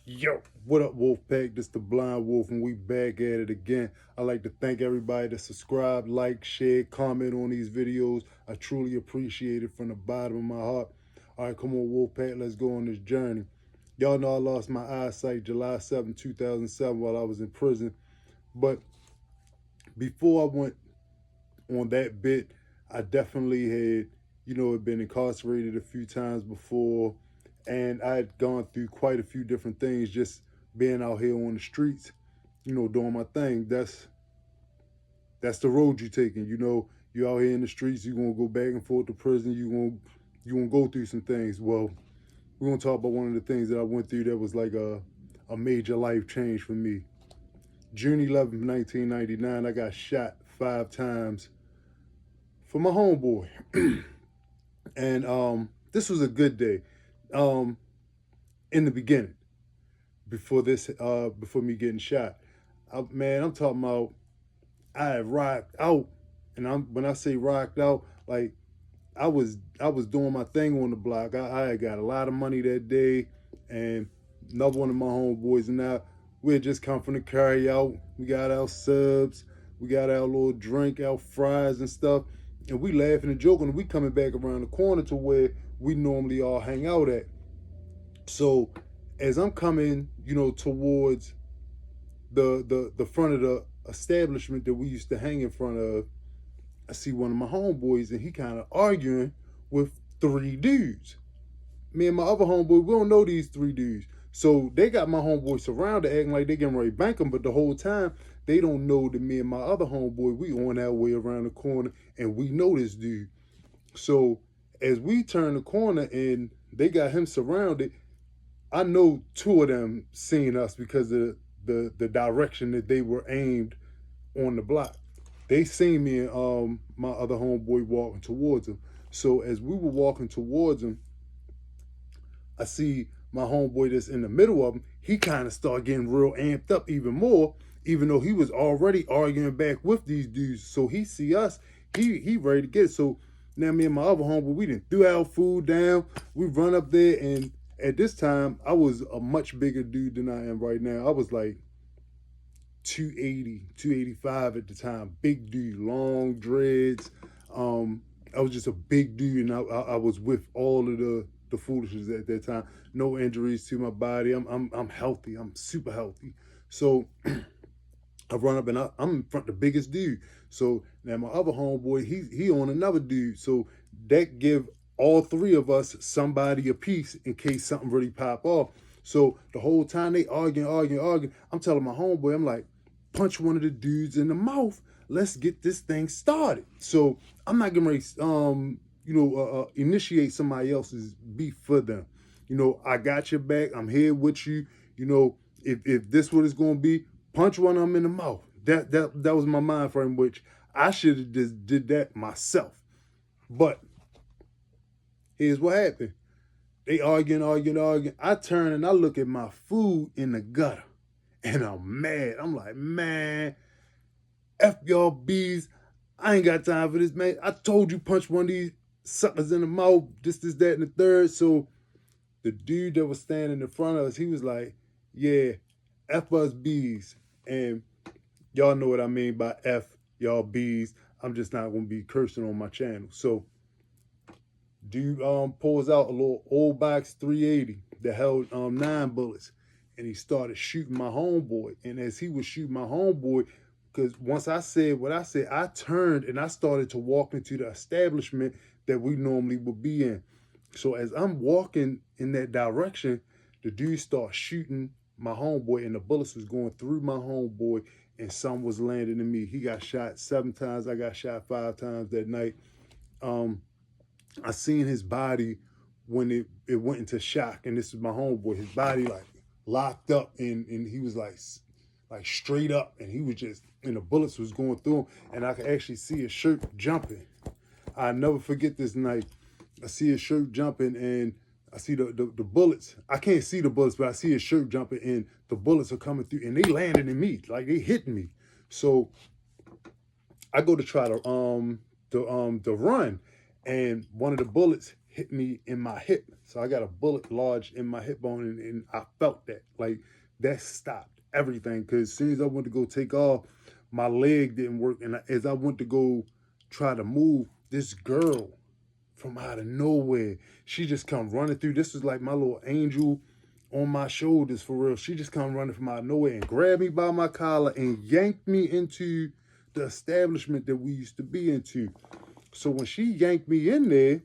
Yo, what up, Wolfpack? This the Blind Wolf, and we back at it again. I'd like to thank everybody that subscribe, like, share, comment on these videos. I truly appreciate it from the bottom of my heart. All right, come on, Wolfpack, let's go on this journey. Y'all know I lost my eyesight July 7, 2007 while I was in prison. But before I went on that bit, I definitely had been incarcerated a few times before, and I had gone through quite a few different things just being out here on the streets, doing my thing. That's the road you're taking. You out here in the streets, you're gonna go back and forth to prison, you gonna go through some things. Well, we're gonna talk about one of the things that I went through that was like a major life change for me. June 11th, 1999, I got shot 5 times for my homeboy. And this was a good day. In the beginning, before me getting shot. Man, I'm talking about I had rocked out. And when I say rocked out, like I was doing my thing on the block. I had got a lot of money that day, and another one of my homeboys and I, we had just come from the carry out. We got our subs, we got our little drink, our fries and stuff, and we laughing and joking. And we coming back around the corner to where we normally all hang out at. So as I'm coming, towards the front of the establishment that we used to hang in front of, I see one of my homeboys, and he kind of arguing with 3 dudes. Me and my other homeboy, we don't know these 3 dudes. So they got my homeboy surrounded, acting like they getting ready to bank him, but the whole time they don't know that me and my other homeboy, we on our way around the corner, and we know this dude. So as we turn the corner and they got him surrounded, I know 2 of them seen us because of the direction that they were aimed on the block. They seen me and my other homeboy walking towards him. So as we were walking towards him, I see my homeboy that's in the middle of him. He kind of started getting real amped up even more, even though he was already arguing back with these dudes. So he see us, he ready to get it. So now me and my other homeboy, we done threw our food down. We run up there, and at this time, I was a much bigger dude than I am right now. I was like 280, 285 at the time. Big dude, long dreads. I was just a big dude, and I was with all of the foolishness at that time. No injuries to my body. I'm healthy. I'm super healthy. So I run up and I'm in front of the biggest dude. So now my other homeboy, he on another dude. So that give all 3 of us somebody a piece in case something really pop off. So the whole time they arguing, I'm telling my homeboy, I'm like, punch one of the dudes in the mouth. Let's get this thing started. So I'm not getting ready initiate somebody else's beef for them. I got your back. I'm here with you. If this what it's gonna be, punch one of them in the mouth. That was my mind frame, which I should have just did that myself. But here's what happened. They arguing. I turn and I look at my food in the gutter, and I'm mad. I'm like, man, F y'all bees. I ain't got time for this, man. I told you punch one of these suckers in the mouth, this, that, and the third. So the dude that was standing in front of us, he was like, yeah, F us bees. And y'all know what I mean by F y'all bees. I'm just not gonna be cursing on my channel. So dude pulls out a little old box 380 that held 9 bullets, and he started shooting my homeboy. And as he was shooting my homeboy, because once I said what I said, I turned and I started to walk into the establishment that we normally would be in. So as I'm walking in that direction, the dude starts shooting my homeboy, and the bullets was going through my homeboy, and some was landing in me. He got shot 7 times. I got shot 5 times that night. I seen his body when it went into shock, and this is my homeboy. His body like locked up, and he was like straight up, and he was just, and the bullets was going through him, and I could actually see his shirt jumping. I never forget this night. I see his shirt jumping, and I see the bullets. I can't see the bullets, but I see his shirt jumping, and the bullets are coming through, and they landing in me, like they hitting me. So I go to try to run, and one of the bullets hit me in my hip. So I got a bullet lodged in my hip bone, and I felt that. Like, that stopped everything. Because as soon as I went to go take off, my leg didn't work. And as I went to go try to move, this girl from out of nowhere, she just come running through. This was like my little angel on my shoulders, for real. She just come running from out of nowhere and grabbed me by my collar and yanked me into the establishment that we used to be into. So when she yanked me in there,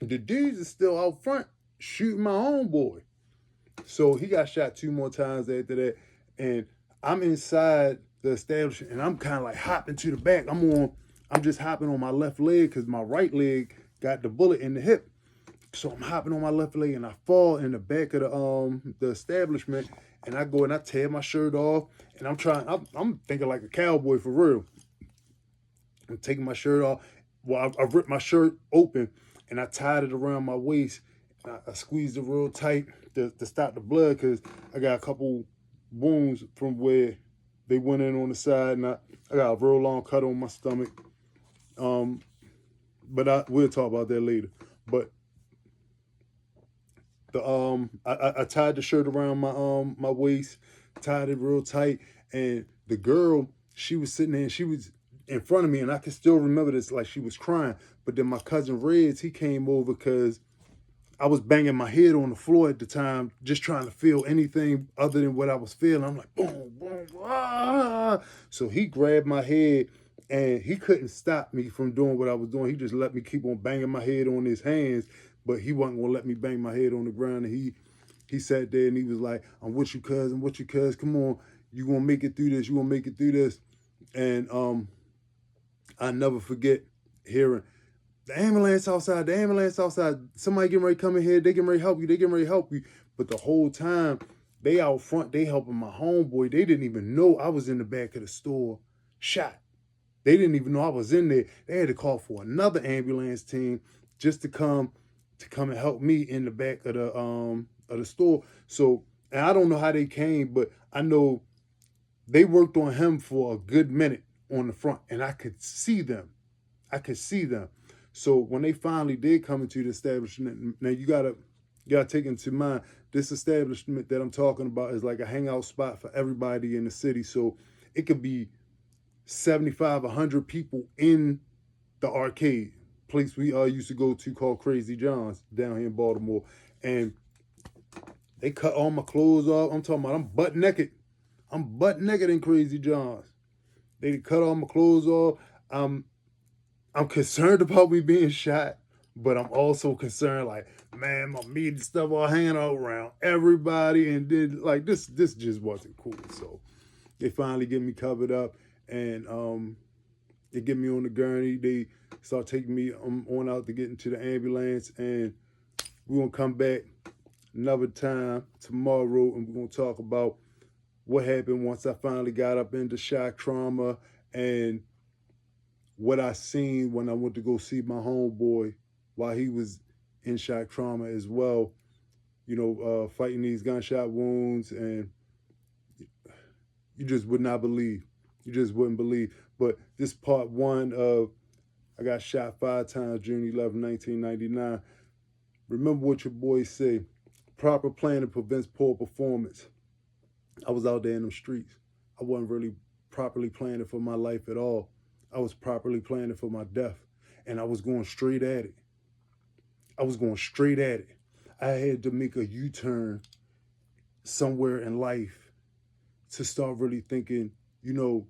the dudes is still out front shooting my homeboy. So he got shot 2 more times after that. And I'm inside the establishment, and I'm kind of like hopping to the back. I'm just hopping on my left leg because my right leg got the bullet in the hip. So I'm hopping on my left leg, and I fall in the back of the establishment, and I go and I tear my shirt off, and I'm thinking like a cowboy, for real. I'm taking my shirt off. Well, I ripped my shirt open, and I tied it around my waist. I squeezed it real tight to stop the blood, because I got a couple wounds from where they went in on the side, and I got a real long cut on my stomach. But we'll talk about that later. But I tied the shirt around my waist, tied it real tight, and the girl, she was sitting there, and she was in front of me, and I can still remember this, like she was crying. But then my cousin Reds, he came over because I was banging my head on the floor at the time, just trying to feel anything other than what I was feeling. I'm like, boom, boom, ah. So he grabbed my head, and he couldn't stop me from doing what I was doing. He just let me keep on banging my head on his hands, but he wasn't gonna let me bang my head on the ground. And he sat there, and he was like, I'm with you, cuz. I'm with you, cuz. Come on, you gonna make it through this. You gonna make it through this. And I never forget hearing, the ambulance outside, the ambulance outside. Somebody getting ready to come in here. They getting ready to help you. They getting ready to help you. But the whole time, they out front, they helping my homeboy. They didn't even know I was in the back of the store shot. They didn't even know I was in there. They had to call for another ambulance team just to come and help me in the back of the store. So, and I don't know how they came, but I know they worked on him for a good minute on the front, and I could see them. I could see them. So when they finally did come into the establishment, now you gotta take into mind, this establishment that I'm talking about is like a hangout spot for everybody in the city. So it could be 75, 100 people in the arcade place we used to go to, called Crazy John's, down here in Baltimore. And they cut all my clothes off. I'm talking about I'm butt naked. I'm butt naked in Crazy John's. They cut all my clothes off. I'm concerned about me being shot, but I'm also concerned, like, man, my meat and stuff all hanging out around everybody, and then like this just wasn't cool. So they finally get me covered up, and they get me on the gurney. They start taking me on out to get into the ambulance, and we're gonna come back another time tomorrow, and we're gonna talk about what happened once I finally got up into shock trauma, and what I seen when I went to go see my homeboy while he was in shock trauma as well. You know, fighting these gunshot wounds, and you just would not believe. You just wouldn't believe. But this part one of I got shot 5 times June 11, 1999. Remember what your boys say. Proper planning prevents poor performance. I was out there in them streets. I wasn't really properly planning for my life at all. I was properly planning for my death, and I was going straight at it. I was going straight at it. I had to make a U-turn somewhere in life to start really thinking, you know,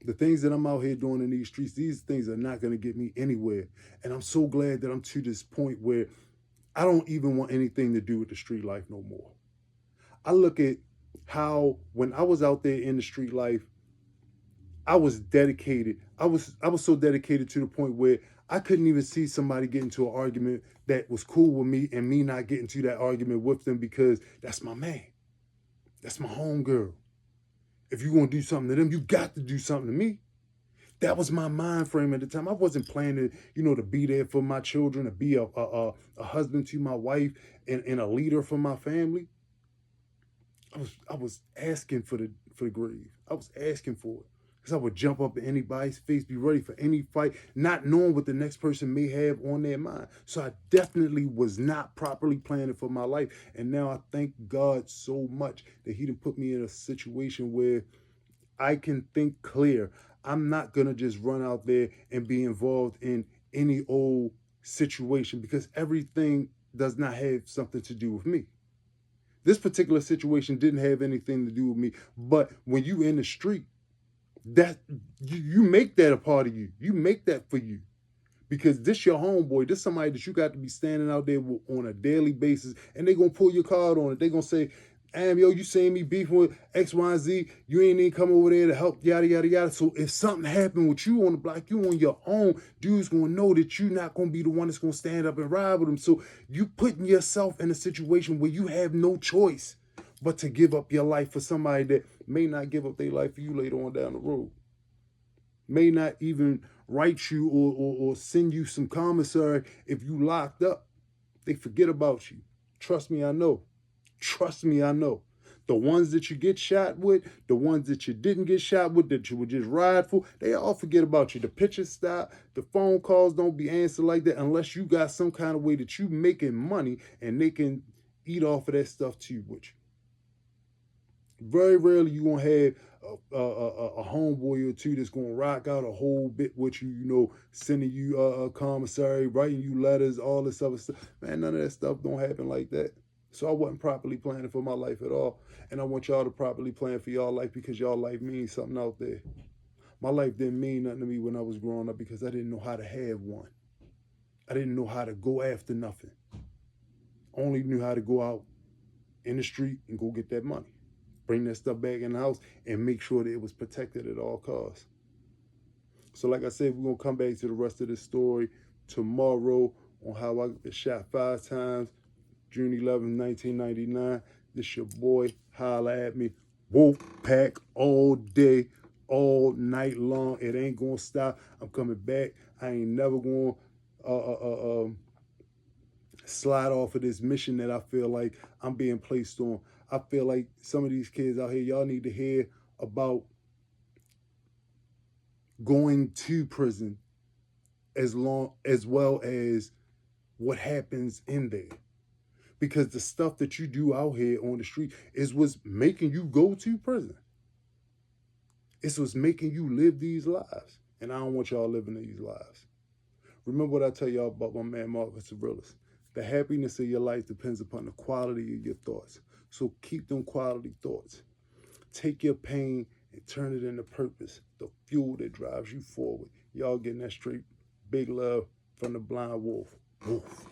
the things that I'm out here doing in these streets, these things are not going to get me anywhere. And I'm so glad that I'm to this point where I don't even want anything to do with the street life no more. I look at how when I was out there in the street life, I was dedicated. I was so dedicated to the point where I couldn't even see somebody get into an argument that was cool with me, and me not getting to that argument with them, because that's my man. That's my homegirl. If you're going to do something to them, you got to do something to me. That was my mind frame at the time. I wasn't planning, to be there for my children, to be a husband to my wife, and a leader for my family. I was asking for the grave. I was asking for it. Because I would jump up in anybody's face, be ready for any fight, not knowing what the next person may have on their mind. So I definitely was not properly planning for my life. And now I thank God so much that He didn't put me in a situation where I can think clear. I'm not going to just run out there and be involved in any old situation because everything does not have something to do with me. This particular situation didn't have anything to do with me, but when you in the street, that you make that a part of you. You make that for you because this your homeboy. This somebody that you got to be standing out there on a daily basis, and they gonna pull your card on it. They gonna say, yo, you seen me beefing with X, Y, and Z. You ain't even come over there to help, yada, yada, yada. So if something happened with you on the block, you on your own, dude's going to know that you're not going to be the one that's going to stand up and ride with him. So you putting yourself in a situation where you have no choice but to give up your life for somebody that may not give up their life for you later on down the road. May not even write you or send you some commissary if you locked up. They forget about you. Trust me, I know. Trust me, I know. The ones that you get shot with, the ones that you didn't get shot with, that you would just ride for, they all forget about you. The pictures stop, the phone calls don't be answered like that unless you got some kind of way that you making money and they can eat off of that stuff too with you. Very rarely you gonna have a homeboy or two that's gonna rock out a whole bit with you, sending you a commissary, writing you letters, all this other stuff. Man, none of that stuff don't happen like that. So I wasn't properly planning for my life at all. And I want y'all to properly plan for y'all life because y'all life means something out there. My life didn't mean nothing to me when I was growing up because I didn't know how to have one. I didn't know how to go after nothing. Only knew how to go out in the street and go get that money. Bring that stuff back in the house and make sure that it was protected at all costs. So like I said, we're going to come back to the rest of this story tomorrow on how I shot 5 times. June 11, 1999. This your boy. Holla at me. Wolf Pack all day, all night long. It ain't gonna stop. I'm coming back. I ain't never gonna slide off of this mission that I feel like I'm being placed on. I feel like some of these kids out here, y'all need to hear about going to prison as well as what happens in there. Because the stuff that you do out here on the street is what's making you go to prison. It's what's making you live these lives. And I don't want y'all living these lives. Remember what I tell y'all about my man Marcus Aurelius. The happiness of your life depends upon the quality of your thoughts. So keep them quality thoughts. Take your pain and turn it into purpose. The fuel that drives you forward. Y'all getting that straight. Big love from the blind wolf. Wolf.